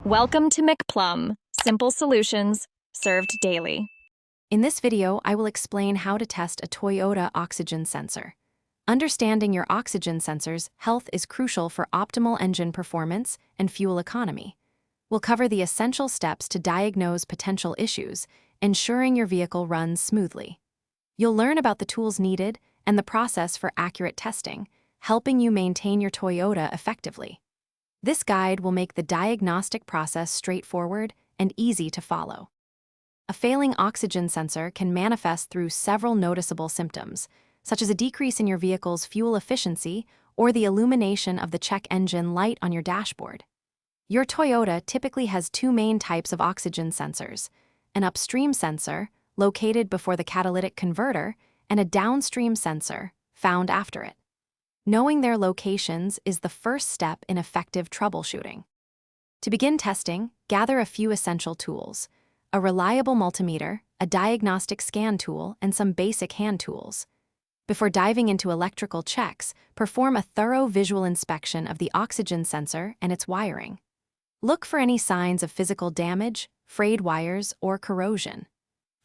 Welcome to McPlum, simple solutions served daily. In this video, I will explain how to test a Toyota oxygen sensor. Understanding your oxygen sensor's health is crucial for optimal engine performance and fuel economy. We'll cover the essential steps to diagnose potential issues, ensuring your vehicle runs smoothly. You'll learn about the tools needed and the process for accurate testing, helping you maintain your Toyota effectively. This guide will make the diagnostic process straightforward and easy to follow. A failing oxygen sensor can manifest through several noticeable symptoms, such as a decrease in your vehicle's fuel efficiency or the illumination of the check engine light on your dashboard. Your Toyota typically has two main types of oxygen sensors: an upstream sensor, located before the catalytic converter, and a downstream sensor, found after it. Knowing their locations is the first step in effective troubleshooting. To begin testing, gather a few essential tools: a reliable multimeter, a diagnostic scan tool, and some basic hand tools. Before diving into electrical checks, perform a thorough visual inspection of the oxygen sensor and its wiring. Look for any signs of physical damage, frayed wires, or corrosion.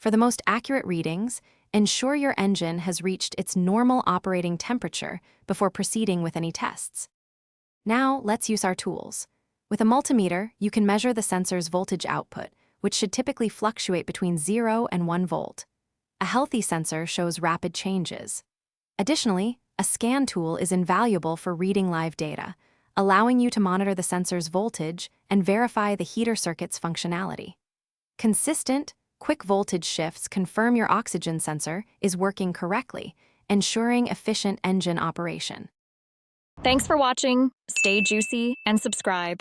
For the most accurate readings, ensure your engine has reached its normal operating temperature before proceeding with any tests. Now, let's use our tools. With a multimeter, you can measure the sensor's voltage output, which should typically fluctuate between 0 and 1 volt. A healthy sensor shows rapid changes. Additionally, a scan tool is invaluable for reading live data, allowing you to monitor the sensor's voltage and verify the heater circuit's functionality. Consistent, quick voltage shifts confirm your oxygen sensor is working correctly, ensuring efficient engine operation. Thanks for watching. Stay juicy and subscribe.